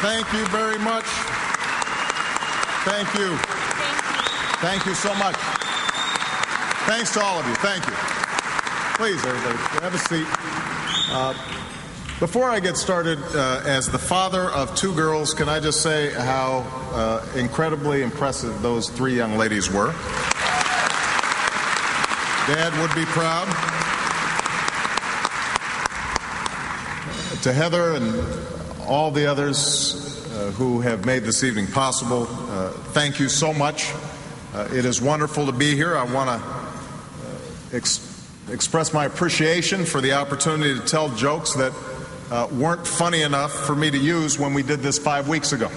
Thank you very much. Thank you. Thank you so much. Thanks to all of you. Thank you. Please, everybody, have a seat. Before I get started, as the father of two girls, can I just say how incredibly impressive those three young ladies were? Dad would be proud. To Heather and all the others who have made this evening possible, thank you so much. It is wonderful to be here. I want to express my appreciation for the opportunity to tell jokes that weren't funny enough for me to use when we did this 5 weeks ago.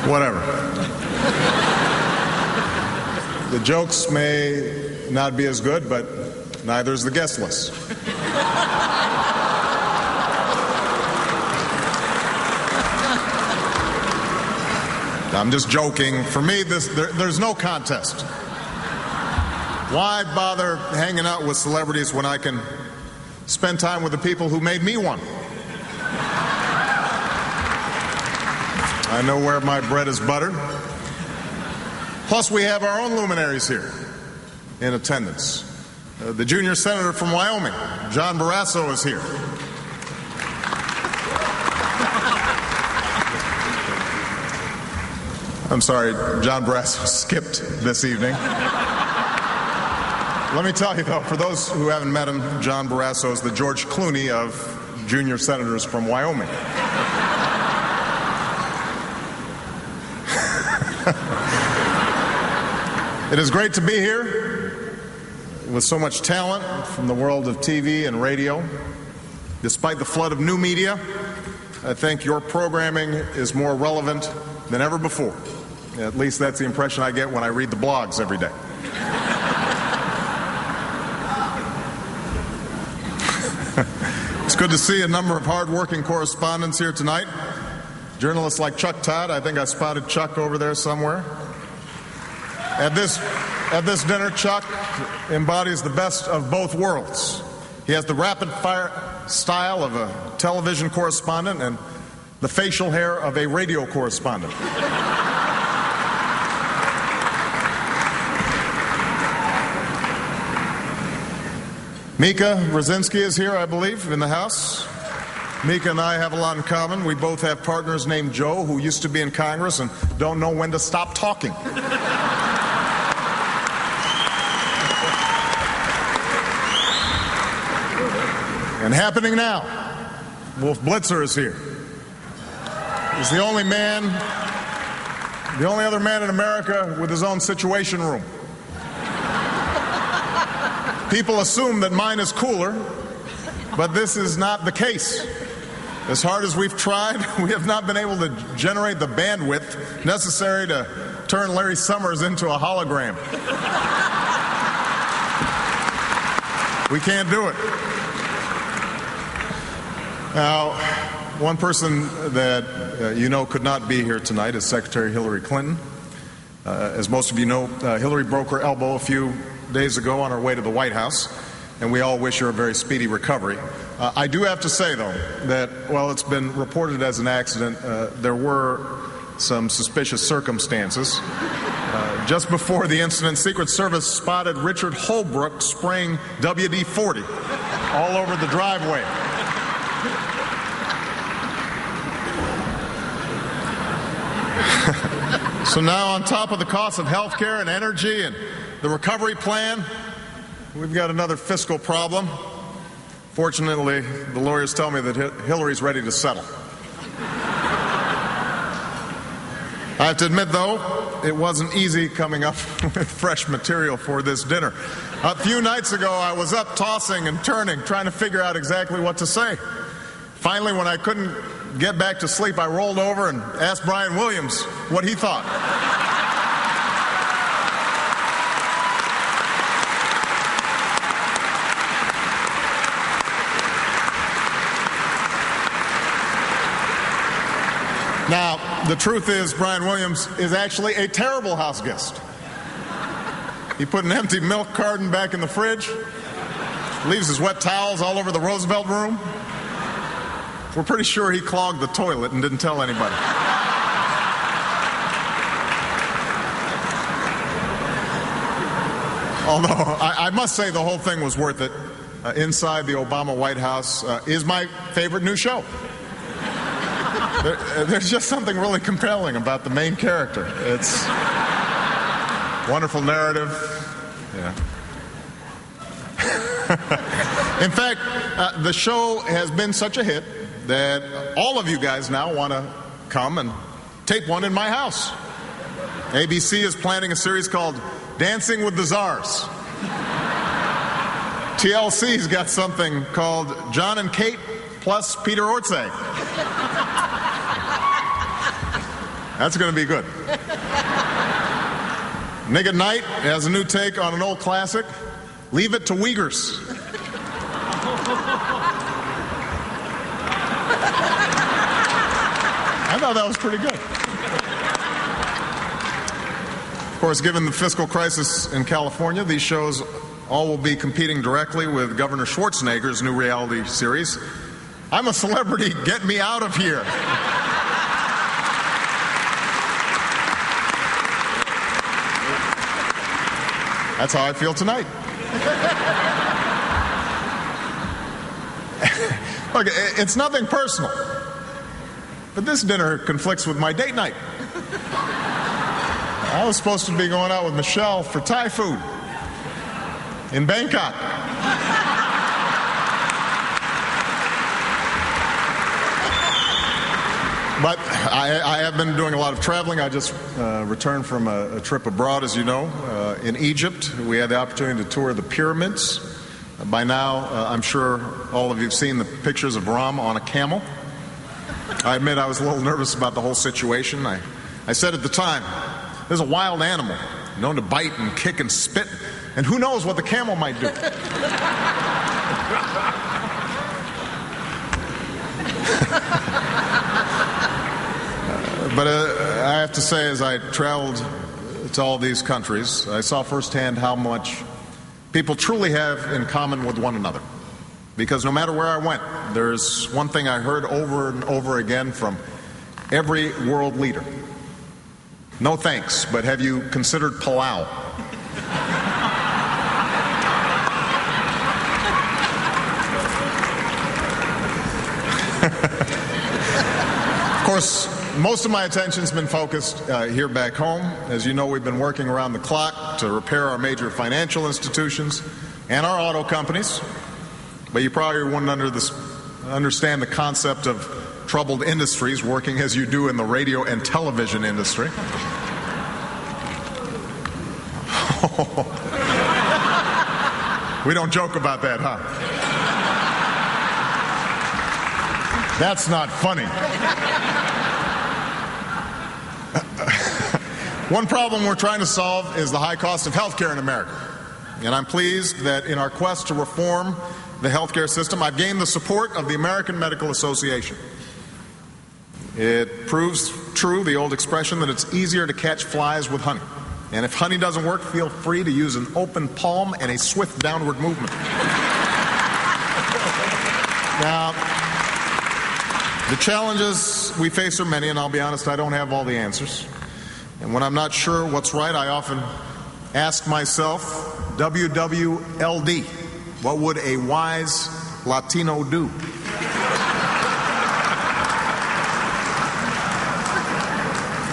Whatever. The jokes may not be as good, but neither is the guest list. I'm just joking. For me, there's no contest. Why bother hanging out with celebrities when I can spend time with the people who made me one? I know where my bread is buttered. Plus, we have our own luminaries here in attendance. The junior senator from Wyoming, John Barrasso, is here. I'm sorry, John Barrasso skipped this evening. Let me tell you, though, for those who haven't met him, John Barrasso is the George Clooney of junior senators from Wyoming. It is great to be here with so much talent from the world of TV and radio. Despite the flood of new media, I think your programming is more relevant than ever before. At least that's the impression I get when I read the blogs every day. It's good to see a number of hard-working correspondents here tonight. Journalists like Chuck Todd. I think I spotted Chuck over there somewhere. At this dinner, Chuck embodies the best of both worlds. He has the rapid-fire style of a television correspondent and the facial hair of a radio correspondent. Mika Brzezinski is here, I believe, in the house. Mika and I have a lot in common. We both have partners named Joe who used to be in Congress and don't know when to stop talking. And happening now, Wolf Blitzer is here. He's the only other man in America with his own situation room. People assume that mine is cooler, but this is not the case. As hard as we've tried, we have not been able to generate the bandwidth necessary to turn Larry Summers into a hologram. We can't do it. Now, one person that you know could not be here tonight is Secretary Hillary Clinton. As most of you know, Hillary broke her elbow a few days ago on her way to the White House, and we all wish her a very speedy recovery. I do have to say, though, that while it's been reported as an accident, there were some suspicious circumstances. Just before the incident, Secret Service spotted Richard Holbrooke spraying WD-40 all over the driveway. So now, on top of the cost of health care and energy and the recovery plan, we've got another fiscal problem. Fortunately, the lawyers tell me that Hillary's ready to settle. I have to admit, though, it wasn't easy coming up with fresh material for this dinner. A few nights ago, I was up tossing and turning, trying to figure out exactly what to say. Finally, when I couldn't get back to sleep, I rolled over and asked Brian Williams what he thought. Now, the truth is, Brian Williams is actually a terrible house guest. He put an empty milk carton back in the fridge, leaves his wet towels all over the Roosevelt room. We're pretty sure he clogged the toilet and didn't tell anybody. Although, I must say the whole thing was worth it. Inside the Obama White House is my favorite new show. There's just something really compelling about the main character. It's wonderful narrative. Yeah. In fact, the show has been such a hit that all of you guys now want to come and tape one in my house. ABC is planning a series called Dancing with the Czars. TLC's got something called John and Kate plus Peter Rtca. That's going to be good. Nick at Night has a new take on an old classic, Leave It to Uyghurs. I thought that was pretty good. Of course, given the fiscal crisis in California, these shows all will be competing directly with Governor Schwarzenegger's new reality series, I'm a Celebrity, Get Me Out of Here. That's how I feel tonight. Look, it's nothing personal, but this dinner conflicts with my date night. I was supposed to be going out with Michelle for Thai food in Bangkok. But I have been doing a lot of traveling. I just returned from a trip abroad, as you know, in Egypt. We had the opportunity to tour the pyramids. By now, I'm sure all of you have seen the pictures of Ram on a camel. I admit I was a little nervous about the whole situation. I said at the time, there's a wild animal known to bite and kick and spit, and who knows what the camel might do. But I have to say, as I traveled to all these countries, I saw firsthand how much people truly have in common with one another. Because no matter where I went, there's one thing I heard over and over again from every world leader. No thanks, but have you considered Palau? Of course, most of my attention's been focused here back home. As you know, we've been working around the clock to repair our major financial institutions and our auto companies. But you probably wouldn't understand the concept of troubled industries working as you do in the radio and television industry. We don't joke about that, huh? That's not funny. One problem we're trying to solve is the high cost of health care in America. And I'm pleased that in our quest to reform the health care system, I've gained the support of the American Medical Association. It proves true, the old expression, that it's easier to catch flies with honey. And if honey doesn't work, feel free to use an open palm and a swift downward movement. Now, the challenges we face are many, and I'll be honest, I don't have all the answers. And when I'm not sure what's right, I often ask myself, WWLD, what would a wise Latino do?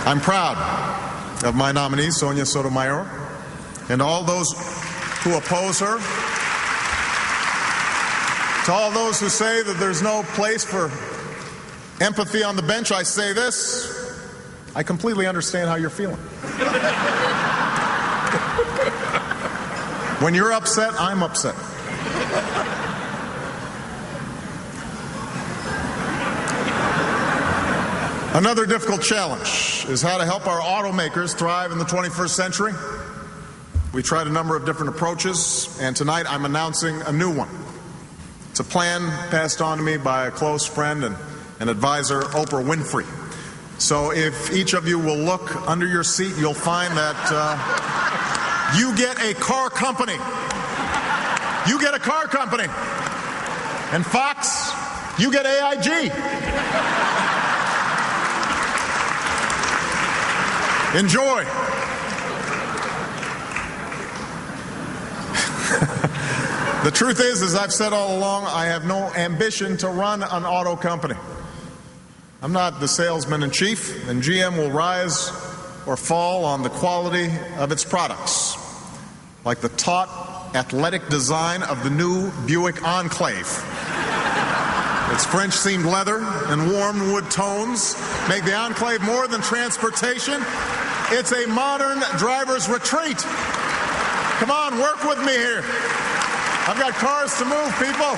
I'm proud of my nominee, Sonia Sotomayor, and all those who oppose her. To all those who say that there's no place for empathy on the bench, I say this: I completely understand how you're feeling. When you're upset, I'm upset. Another difficult challenge is how to help our automakers thrive in the 21st century. We tried a number of different approaches, and tonight I'm announcing a new one. It's a plan passed on to me by a close friend and advisor, Oprah Winfrey. So if each of you will look under your seat, you'll find that you get a car company. you get a car company. And Fox, you get AIG. Enjoy. The truth is, as I've said all along, I have no ambition to run an auto company. I'm not the salesman in chief, and GM will rise or fall on the quality of its products, like the taut, athletic design of the new Buick Enclave. Its French-themed leather and warm wood tones make the Enclave more than transportation. It's a modern driver's retreat. Come on, work with me here. I've got cars to move, people.